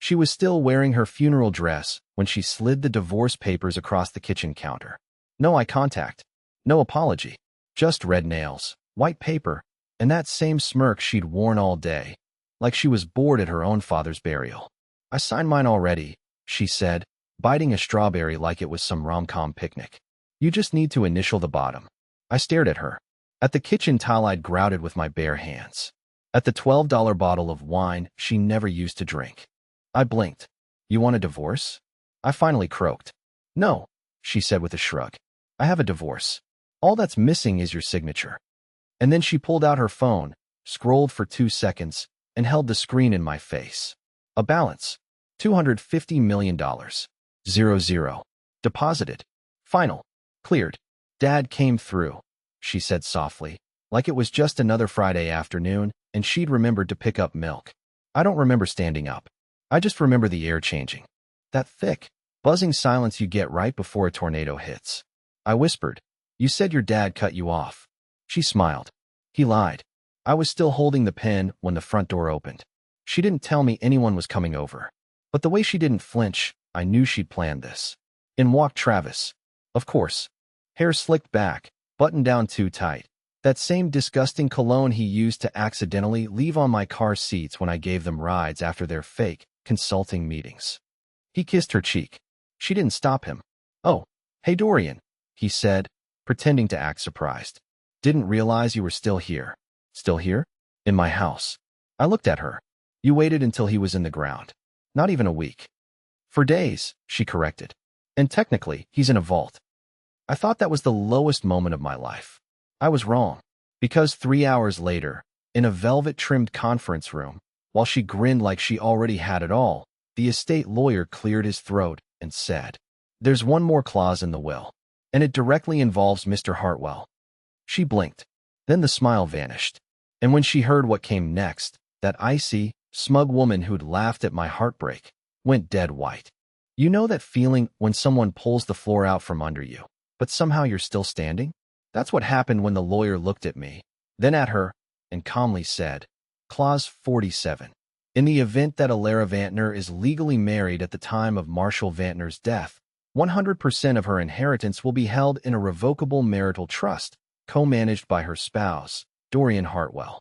She was still wearing her funeral dress when she slid the divorce papers across the kitchen counter. No eye contact, no apology, just red nails, white paper, and that same smirk she'd worn all day, like she was bored at her own father's burial. "I signed mine already," she said, biting a strawberry like it was some rom-com picnic. "You just need to initial the bottom." I stared at her, at the kitchen tile I'd grouted with my bare hands, at the $12 bottle of wine she never used to drink. I blinked. "You want a divorce?" I finally croaked. "No," she said with a shrug. "I have a divorce. All that's missing is your signature." And then she pulled out her phone, scrolled for 2 seconds, and held the screen in my face. A balance. $250 million. 00. Deposited. Final. Cleared. "Dad came through," she said softly, like it was just another Friday afternoon and she'd remembered to pick up milk. I don't remember standing up. I just remember the air changing. That thick, buzzing silence you get right before a tornado hits. I whispered, "You said your dad cut you off." She smiled. "He lied." I was still holding the pen when the front door opened. She didn't tell me anyone was coming over. But the way she didn't flinch, I knew she'd planned this. In walked Travis. Of course. Hair slicked back, buttoned down too tight. That same disgusting cologne he used to accidentally leave on my car seats when I gave them rides after their fake consulting meetings. He kissed her cheek. She didn't stop him. "Oh, hey Dorian," he said, pretending to act surprised. "Didn't realize you were still here." "Still here?" "In my house." I looked at her. "You waited until he was in the ground." "Not even a week." "For days," she corrected. "And technically, he's in a vault." I thought that was the lowest moment of my life. I was wrong. Because 3 hours later, in a velvet-trimmed conference room, while she grinned like she already had it all, the estate lawyer cleared his throat and said, "There's one more clause in the will, and it directly involves Mr. Hartwell." She blinked. Then the smile vanished. And when she heard what came next, that icy, smug woman who'd laughed at my heartbreak went dead white. You know that feeling when someone pulls the floor out from under you, but somehow you're still standing? That's what happened when the lawyer looked at me, then at her, and calmly said, "Clause 47. In the event that Alara Vantner is legally married at the time of Marshall Vantner's death, 100% of her inheritance will be held in a revocable marital trust, co-managed by her spouse, Dorian Hartwell."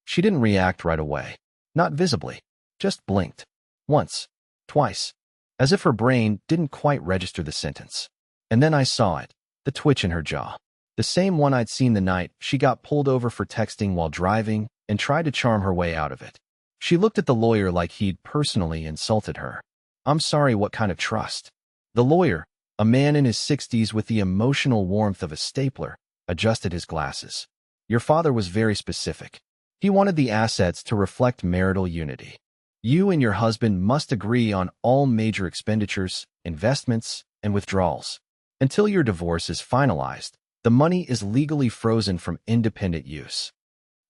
She didn't react right away. Not visibly. Just blinked. Once. Twice. As if her brain didn't quite register the sentence. And then I saw it. The twitch in her jaw. The same one I'd seen the night she got pulled over for texting while driving and tried to charm her way out of it. She looked at the lawyer like he'd personally insulted her. "I'm sorry, what kind of trust?" The lawyer, a man in his 60s with the emotional warmth of a stapler, adjusted his glasses. "Your father was very specific. He wanted the assets to reflect marital unity. You and your husband must agree on all major expenditures, investments, and withdrawals. Until your divorce is finalized, the money is legally frozen from independent use."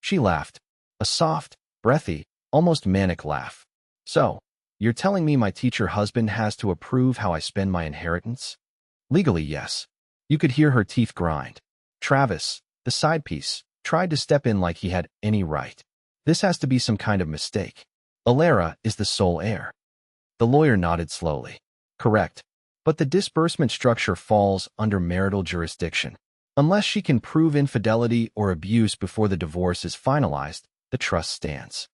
She laughed. A soft, breathy, almost manic laugh. "So, you're telling me my teacher husband has to approve how I spend my inheritance?" "Legally, yes." You could hear her teeth grind. Travis, the side piece, tried to step in like he had any right. "This has to be some kind of mistake. Alara is the sole heir." The lawyer nodded slowly. "Correct. But the disbursement structure falls under marital jurisdiction. Unless she can prove infidelity or abuse before the divorce is finalized, the trust stands."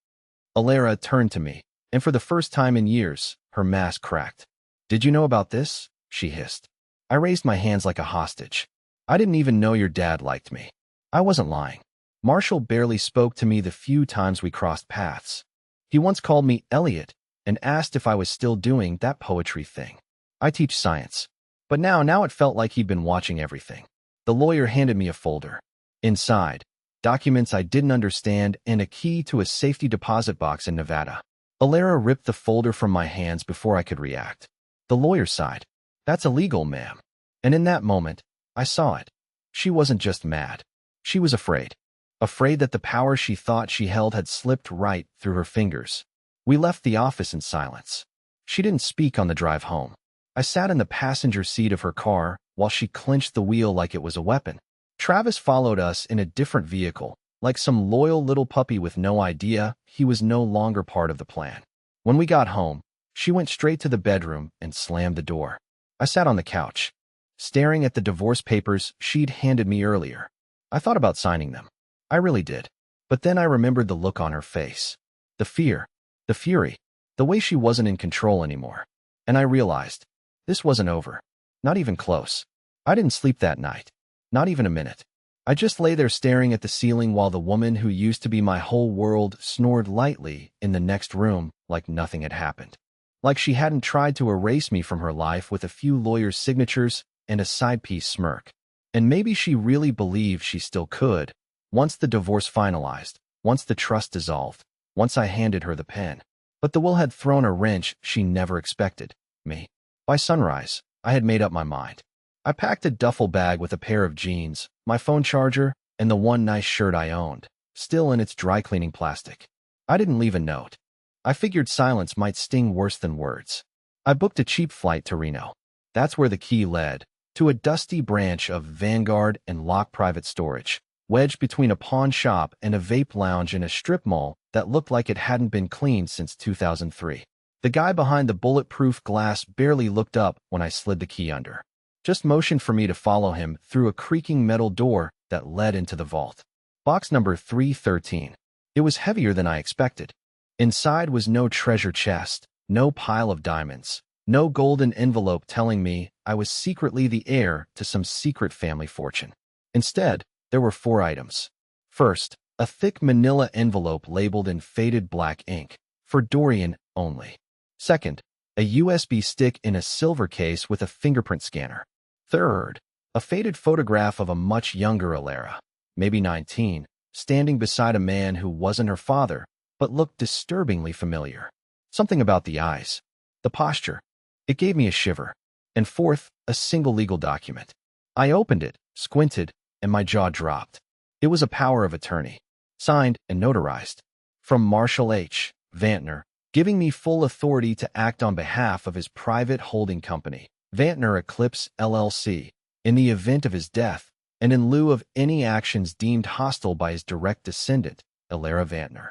Alara turned to me, and for the first time in years, her mask cracked. "Did you know about this?" she hissed. I raised my hands like a hostage. "I didn't even know your dad liked me." I wasn't lying. Marshall barely spoke to me the few times we crossed paths. He once called me Elliot and asked if I was still doing that poetry thing. I teach science. But now it felt like he'd been watching everything. The lawyer handed me a folder. Inside, documents I didn't understand and a key to a safety deposit box in Nevada. Alara ripped the folder from my hands before I could react. The lawyer sighed. "That's illegal, ma'am." And in that moment, I saw it. She wasn't just mad. She was afraid. Afraid that the power she thought she held had slipped right through her fingers. We left the office in silence. She didn't speak on the drive home. I sat in the passenger seat of her car while she clenched the wheel like it was a weapon. Travis followed us in a different vehicle, like some loyal little puppy with no idea he was no longer part of the plan. When we got home, She went straight to the bedroom and slammed the door. I sat on the couch, staring at the divorce papers she'd handed me earlier. I thought about signing them. I really did. But then I remembered the look on her face. The fear, the fury, the way she wasn't in control anymore. And I realized, this wasn't over. Not even close. I didn't sleep that night. Not even a minute. I just lay there staring at the ceiling while the woman who used to be my whole world snored lightly in the next room like nothing had happened. Like she hadn't tried to erase me from her life with a few lawyers' signatures and a side-piece smirk. And maybe she really believed she still could, once the divorce finalized, once the trust dissolved, once I handed her the pen. But the will had thrown a wrench she never expected. Me. By sunrise, I had made up my mind. I packed a duffel bag with a pair of jeans, my phone charger, and the one nice shirt I owned, still in its dry-cleaning plastic. I didn't leave a note. I figured silence might sting worse than words. I booked a cheap flight to Reno. That's where the key led, to a dusty branch of Vanguard and Lock Private Storage, wedged between a pawn shop and a vape lounge in a strip mall that looked like it hadn't been cleaned since 2003. The guy behind the bulletproof glass barely looked up when I slid the key under. Just motioned for me to follow him through a creaking metal door that led into the vault. Box number 313. It was heavier than I expected. Inside was no treasure chest, no pile of diamonds, no golden envelope telling me I was secretly the heir to some secret family fortune. Instead, there were 4 items. First, a thick manila envelope labeled in faded black ink, for Dorian only. Second, a USB stick in a silver case with a fingerprint scanner. Third, a faded photograph of a much younger Alara, maybe 19, standing beside a man who wasn't her father, but looked disturbingly familiar. Something about the eyes, the posture. It gave me a shiver. And fourth, a single legal document. I opened it, squinted, and my jaw dropped. It was a power of attorney, signed and notarized, from Marshall H. Vantner, giving me full authority to act on behalf of his private holding company, Vantner Eclipse LLC, in the event of his death, and in lieu of any actions deemed hostile by his direct descendant, Alara Vantner.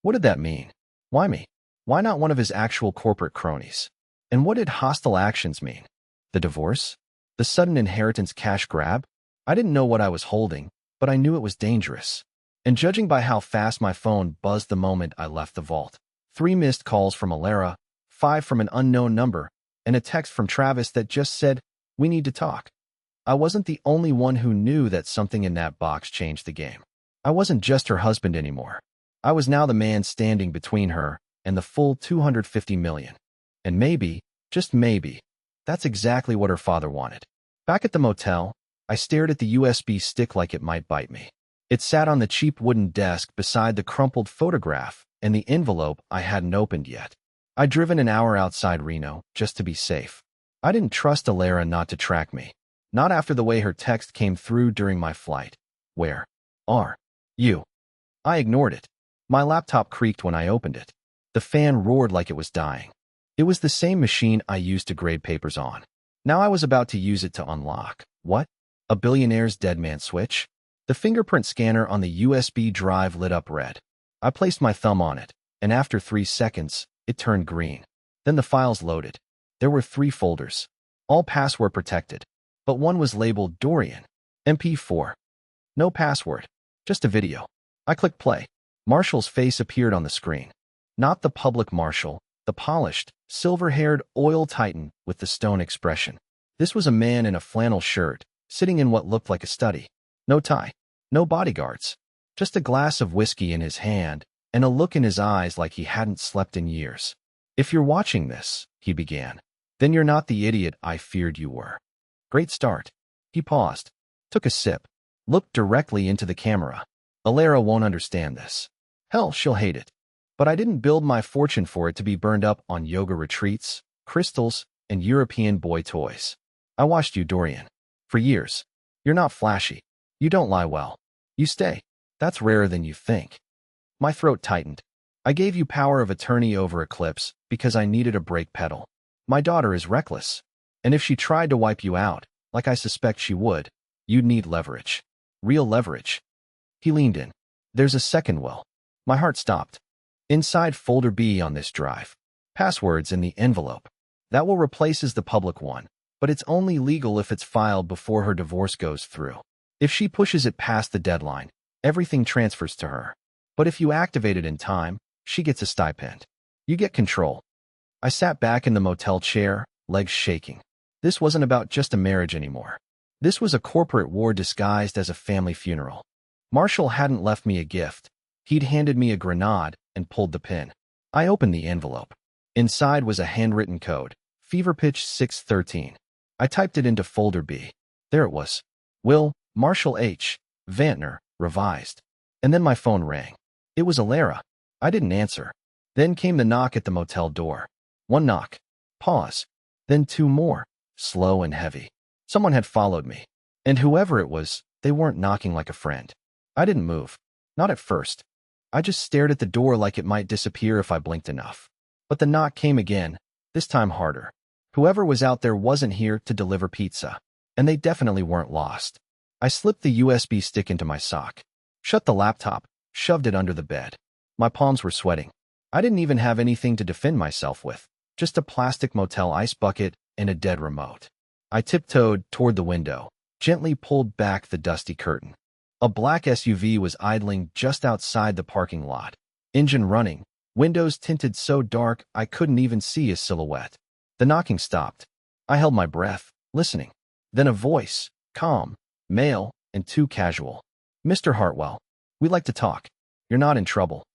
What did that mean? Why me? Why not one of his actual corporate cronies? And what did hostile actions mean? The divorce? The sudden inheritance cash grab? I didn't know what I was holding, but I knew it was dangerous. And judging by how fast my phone buzzed the moment I left the vault, 3 missed calls from Alara, 5 from an unknown number, and a text from Travis that just said, "We need to talk." I wasn't the only one who knew that something in that box changed the game. I wasn't just her husband anymore. I was now the man standing between her and the full $250 million. And maybe, just maybe, that's exactly what her father wanted. Back at the motel, I stared at the USB stick like it might bite me. It sat on the cheap wooden desk beside the crumpled photograph and the envelope I hadn't opened yet. I'd driven an hour outside Reno just to be safe. I didn't trust Alara not to track me. Not after the way her text came through during my flight. "Where are you?" I ignored it. My laptop creaked when I opened it. The fan roared like it was dying. It was the same machine I used to grade papers on. Now I was about to use it to unlock. What? A billionaire's dead man switch? The fingerprint scanner on the USB drive lit up red. I placed my thumb on it, and after 3 seconds, it turned green. Then the files loaded. There were 3 folders, all password protected, but one was labeled Dorian, MP4. No password, just a video. I clicked play. Marshall's face appeared on the screen. Not the public Marshall, the polished, silver-haired oil titan with the stone expression. This was a man in a flannel shirt, sitting in what looked like a study. No tie, no bodyguards, just a glass of whiskey in his hand and a look in his eyes like he hadn't slept in years. "If you're watching this," he began, "then you're not the idiot I feared you were." Great start. He paused, took a sip, looked directly into the camera. Alara won't understand this. Hell, she'll hate it. But I didn't build my fortune for it to be burned up on yoga retreats, crystals, and European boy toys. I watched you, Dorian. For years. You're not flashy. You don't lie well. You stay. That's rarer than you think. My throat tightened. I gave you power of attorney over Eclipse because I needed a brake pedal. My daughter is reckless. And if she tried to wipe you out, like I suspect she would, you'd need leverage. Real leverage. He leaned in. There's a second will. My heart stopped. Inside folder B on this drive. Passwords in the envelope. That will replaces the public one, but it's only legal if it's filed before her divorce goes through. If she pushes it past the deadline, everything transfers to her. But if you activate it in time, she gets a stipend. You get control. I sat back in the motel chair, legs shaking. This wasn't about just a marriage anymore. This was a corporate war disguised as a family funeral. Marshall hadn't left me a gift. He'd handed me a grenade and pulled the pin. I opened the envelope. Inside was a handwritten code, fever pitch 613. I typed it into folder B. There it was. Will, Marshall H. Vantner, revised. And then my phone rang. It was Alara. I didn't answer. Then came the knock at the motel door. One knock. Pause. Then two more, slow and heavy. Someone had followed me. And whoever it was, they weren't knocking like a friend. I didn't move. Not at first. I just stared at the door like it might disappear if I blinked enough. But the knock came again, this time harder. Whoever was out there wasn't here to deliver pizza. And they definitely weren't lost. I slipped the USB stick into my sock. Shut the laptop, shoved it under the bed. My palms were sweating. I didn't even have anything to defend myself with. Just a plastic motel ice bucket and a dead remote. I tiptoed toward the window, gently pulled back the dusty curtain. A black SUV was idling just outside the parking lot. Engine running, windows tinted so dark I couldn't even see a silhouette. The knocking stopped. I held my breath, listening. Then a voice, calm, male, and too casual. Mr. Hartwell, we'd like to talk. You're not in trouble.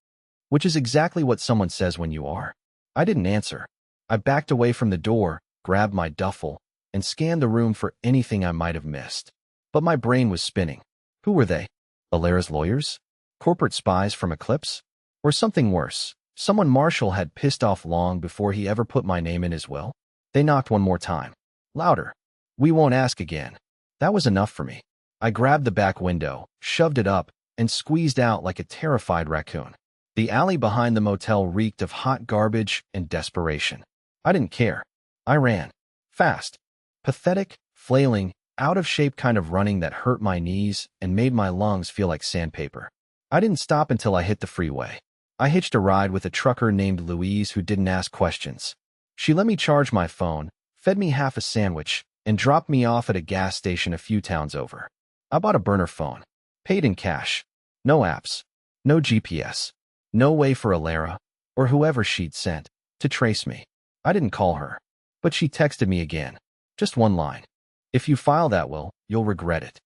Which is exactly what someone says when you are. I didn't answer. I backed away from the door, grabbed my duffel, and scanned the room for anything I might have missed. But my brain was spinning. Who were they? Alara's lawyers? Corporate spies from Eclipse? Or something worse? Someone Marshall had pissed off long before he ever put my name in his will? They knocked one more time. Louder. We won't ask again. That was enough for me. I grabbed the back window, shoved it up, and squeezed out like a terrified raccoon. The alley behind the motel reeked of hot garbage and desperation. I didn't care. I ran. Fast. Pathetic, flailing, out-of-shape kind of running that hurt my knees and made my lungs feel like sandpaper. I didn't stop until I hit the freeway. I hitched a ride with a trucker named Louise who didn't ask questions. She let me charge my phone, fed me half a sandwich, and dropped me off at a gas station a few towns over. I bought a burner phone. Paid in cash. No apps. No GPS. No way for Alara, or whoever she'd sent, to trace me. I didn't call her. But she texted me again. Just one line. If you file that will, you'll regret it.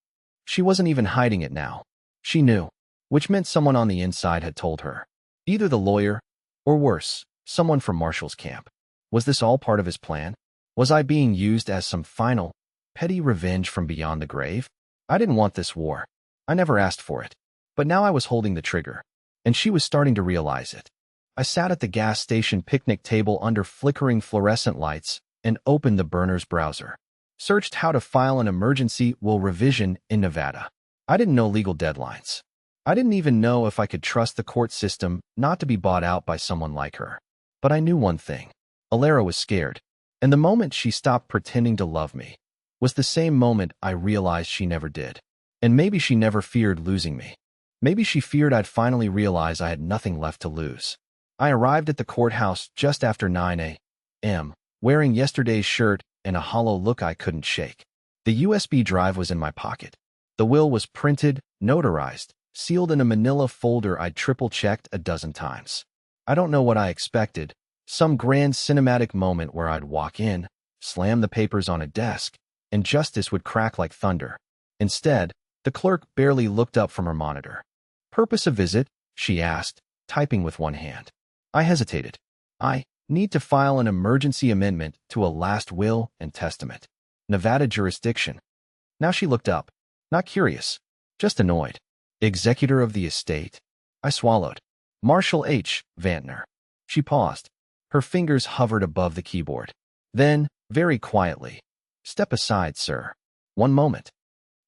She wasn't even hiding it now. She knew. Which meant someone on the inside had told her. Either the lawyer, or worse, someone from Marshall's camp. Was this all part of his plan? Was I being used as some final, petty revenge from beyond the grave? I didn't want this war. I never asked for it. But now I was holding the trigger. And she was starting to realize it. I sat at the gas station picnic table under flickering fluorescent lights and opened the burner's browser. Searched how to file an emergency will revision in Nevada. I didn't know legal deadlines. I didn't even know if I could trust the court system not to be bought out by someone like her. But I knew one thing. Alara was scared. And the moment she stopped pretending to love me was the same moment I realized she never did. And maybe she never feared losing me. Maybe she feared I'd finally realize I had nothing left to lose. I arrived at the courthouse just after 9 a.m., wearing yesterday's shirt and a hollow look I couldn't shake. The USB drive was in my pocket. The will was printed, notarized, sealed in a manila folder I'd triple-checked a dozen times. I don't know what I expected, some grand cinematic moment where I'd walk in, slam the papers on a desk, and justice would crack like thunder. Instead, the clerk barely looked up from her monitor. Purpose of visit? She asked, typing with one hand. I hesitated. I need to file an emergency amendment to a last will and testament. Nevada jurisdiction. Now she looked up, not curious, just annoyed. Executor of the estate? I swallowed. Marshall H. Vantner. She paused. Her fingers hovered above the keyboard. Then, very quietly, step aside, sir. One moment.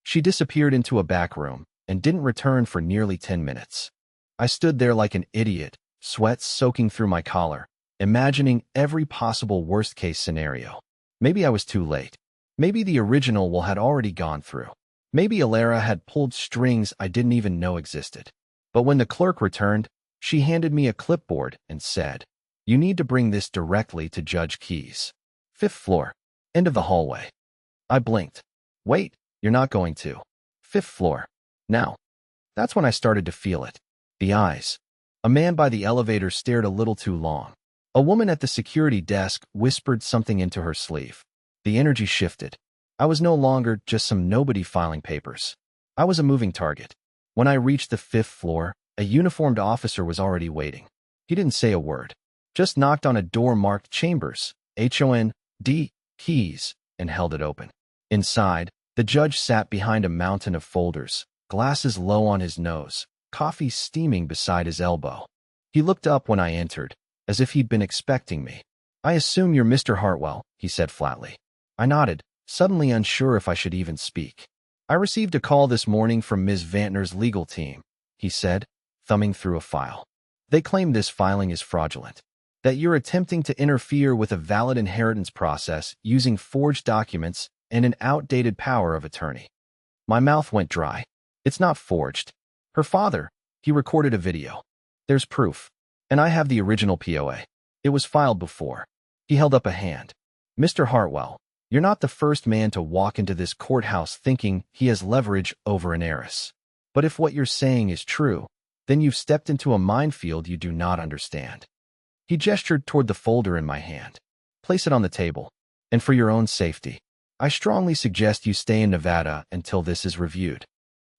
She disappeared into a back room and didn't return for nearly 10 minutes. I stood there like an idiot, sweat soaking through my collar, imagining every possible worst-case scenario. Maybe I was too late. Maybe the original will had already gone through. Maybe Alara had pulled strings I didn't even know existed. But when the clerk returned, she handed me a clipboard and said, You need to bring this directly to Judge Keyes. 5th floor. End of the hallway. I blinked. Wait, you're not going to. 5th floor. Now. That's when I started to feel it. The eyes. A man by the elevator stared a little too long. A woman at the security desk whispered something into her sleeve. The energy shifted. I was no longer just some nobody filing papers. I was a moving target. When I reached the 5th floor, a uniformed officer was already waiting. He didn't say a word. Just knocked on a door marked Chambers, HOND, Keys, and held it open. Inside, the judge sat behind a mountain of folders, glasses low on his nose, coffee steaming beside his elbow. He looked up when I entered, as if he'd been expecting me. I assume you're Mr. Hartwell, he said flatly. I nodded, suddenly unsure if I should even speak. I received a call this morning from Ms. Vantner's legal team, he said, thumbing through a file. They claim this filing is fraudulent, that you're attempting to interfere with a valid inheritance process using forged documents and an outdated power of attorney. My mouth went dry. It's not forged. Her father, he recorded a video. There's proof. And I have the original POA. It was filed before. He held up a hand. Mr. Hartwell, you're not the first man to walk into this courthouse thinking he has leverage over an heiress. But if what you're saying is true, then you've stepped into a minefield you do not understand. He gestured toward the folder in my hand. Place it on the table. And for your own safety, I strongly suggest you stay in Nevada until this is reviewed.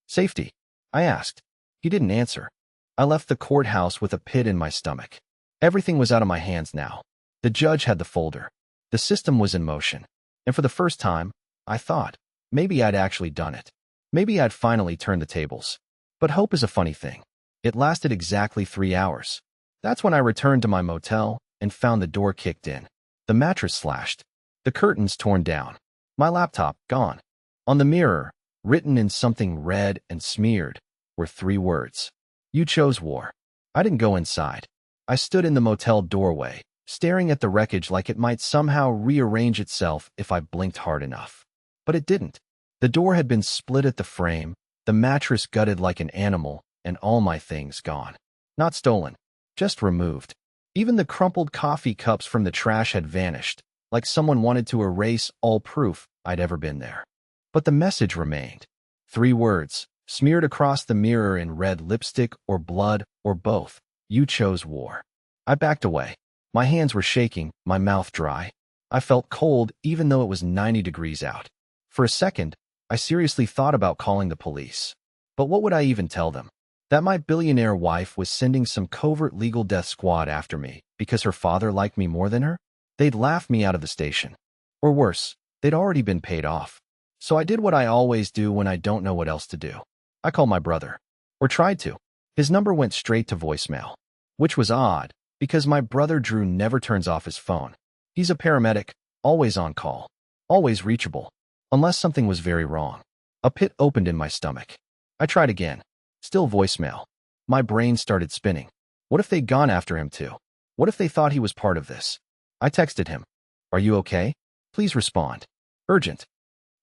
Safety? I asked. He didn't answer. I left the courthouse with a pit in my stomach. Everything was out of my hands now. The judge had the folder. The system was in motion. And for the first time, I thought, maybe I'd actually done it. Maybe I'd finally turned the tables. But hope is a funny thing. It lasted exactly 3 hours. That's when I returned to my motel and found the door kicked in. The mattress slashed. The curtains torn down. My laptop gone. On the mirror, written in something red and smeared, were 3 words. You chose war. I didn't go inside. I stood in the motel doorway, staring at the wreckage like it might somehow rearrange itself if I blinked hard enough. But it didn't. The door had been split at the frame, the mattress gutted like an animal, and all my things gone. Not stolen, just removed. Even the crumpled coffee cups from the trash had vanished, like someone wanted to erase all proof I'd ever been there. But the message remained. 3 words, smeared across the mirror in red lipstick or blood or both. You chose war. I backed away. My hands were shaking, my mouth dry. I felt cold even though it was 90 degrees out. For a second, I seriously thought about calling the police. But what would I even tell them? That my billionaire wife was sending some covert legal death squad after me because her father liked me more than her? They'd laugh me out of the station. Or worse, they'd already been paid off. So I did what I always do when I don't know what else to do. I called my brother. Or tried to. His number went straight to voicemail. Which was odd, because my brother Drew never turns off his phone. He's a paramedic, always on call, always reachable, unless something was very wrong. A pit opened in my stomach. I tried again. Still voicemail. My brain started spinning. What if they'd gone after him too? What if they thought he was part of this? I texted him. Are you okay? Please respond. Urgent.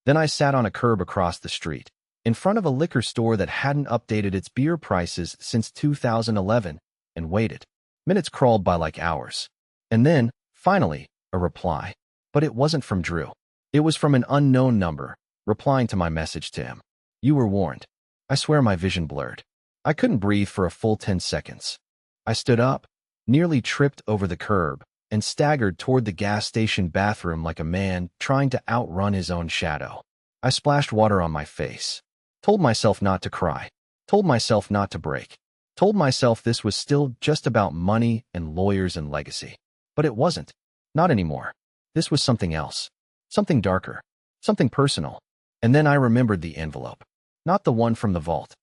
Then I sat on a curb across the street, in front of a liquor store that hadn't updated its beer prices since 2011, and waited. Minutes crawled by like hours. And then, finally, a reply. But it wasn't from Drew. It was from an unknown number, replying to my message to him. You were warned. I swear my vision blurred. I couldn't breathe for a full 10 seconds. I stood up, nearly tripped over the curb, and staggered toward the gas station bathroom like a man trying to outrun his own shadow. I splashed water on my face. Told myself not to cry. Told myself not to break. Told myself this was still just about money and lawyers and legacy. But it wasn't. Not anymore. This was something else. Something darker. Something personal. And then I remembered the envelope. Not the one from the vault.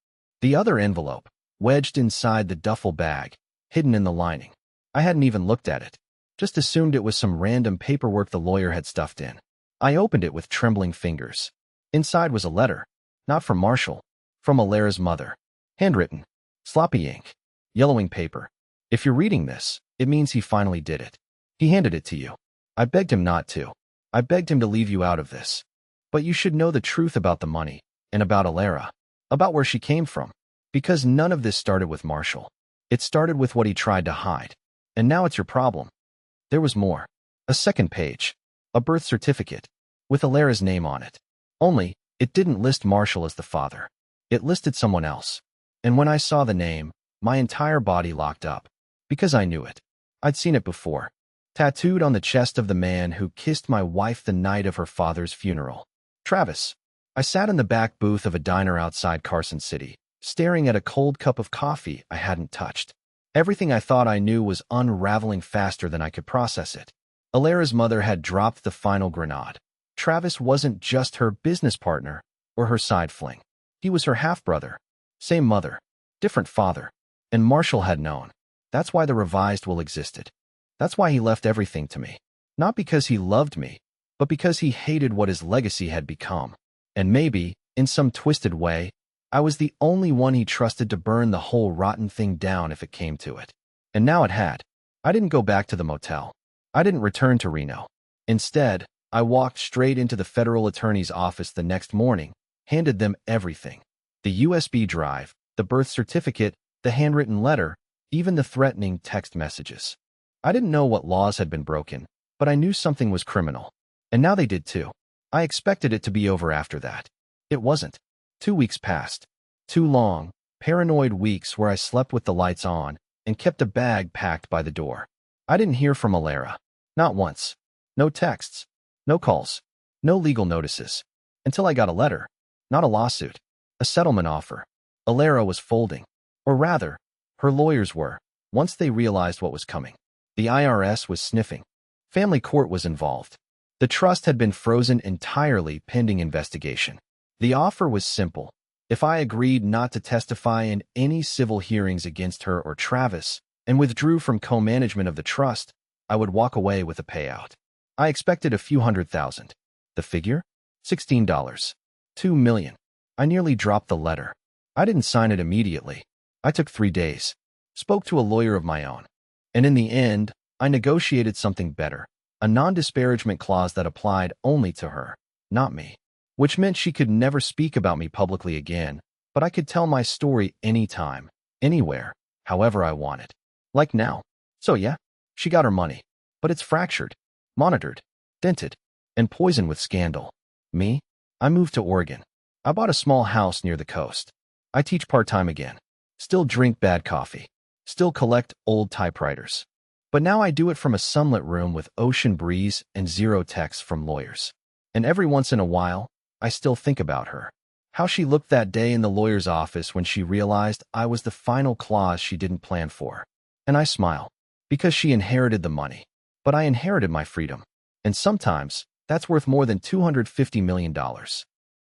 The other envelope, wedged inside the duffel bag, hidden in the lining. I hadn't even looked at it. Just assumed it was some random paperwork the lawyer had stuffed in. I opened it with trembling fingers. Inside was a letter. Not from Marshall. From Alara's mother. Handwritten. Sloppy ink. Yellowing paper. If you're reading this, it means he finally did it. He handed it to you. I begged him not to. I begged him to leave you out of this. But you should know the truth about the money. And about Alara. About where she came from. Because none of this started with Marshall. It started with what he tried to hide. And now it's your problem. There was more. A second page. A birth certificate. With Alara's name on it. Only, it didn't list Marshall as the father. It listed someone else. And when I saw the name, my entire body locked up. Because I knew it. I'd seen it before. Tattooed on the chest of the man who kissed my wife the night of her father's funeral. Travis. I sat in the back booth of a diner outside Carson City, staring at a cold cup of coffee I hadn't touched. Everything I thought I knew was unraveling faster than I could process it. Alara's mother had dropped the final grenade. Travis wasn't just her business partner or her side fling. He was her half-brother. Same mother, different father. And Marshall had known. That's why the revised will existed. That's why he left everything to me. Not because he loved me, but because he hated what his legacy had become. And maybe, in some twisted way, I was the only one he trusted to burn the whole rotten thing down if it came to it. And now it had. I didn't go back to the motel. I didn't return to Reno. Instead, I walked straight into the federal attorney's office the next morning, handed them everything. The USB drive, the birth certificate, the handwritten letter, even the threatening text messages. I didn't know what laws had been broken, but I knew something was criminal. And now they did too. I expected it to be over after that. It wasn't. 2 weeks passed. 2 long, paranoid weeks where I slept with the lights on and kept a bag packed by the door. I didn't hear from Alara. Not once. No texts. No calls. No legal notices. Until I got a letter. Not a lawsuit. A settlement offer. Alara was folding. Or rather, her lawyers were, once they realized what was coming. The IRS was sniffing. Family court was involved. The trust had been frozen entirely pending investigation. The offer was simple. If I agreed not to testify in any civil hearings against her or Travis and withdrew from co-management of the trust, I would walk away with a payout. I expected a few $100,000. The figure? $16. $2 million. I nearly dropped the letter. I didn't sign it immediately. I took 3 days. Spoke to a lawyer of my own. And in the end, I negotiated something better. A non-disparagement clause that applied only to her, not me. Which meant she could never speak about me publicly again, but I could tell my story anytime, anywhere, however I wanted. Like now. So yeah, she got her money. But it's fractured, monitored, dented, and poisoned with scandal. Me? I moved to Oregon. I bought a small house near the coast. I teach part-time again. Still drink bad coffee. Still collect old typewriters. But now I do it from a sunlit room with ocean breeze and 0 texts from lawyers. And every once in a while, I still think about her. How she looked that day in the lawyer's office when she realized I was the final clause she didn't plan for. And I smile. Because she inherited the money. But I inherited my freedom. And sometimes, that's worth more than $250 million.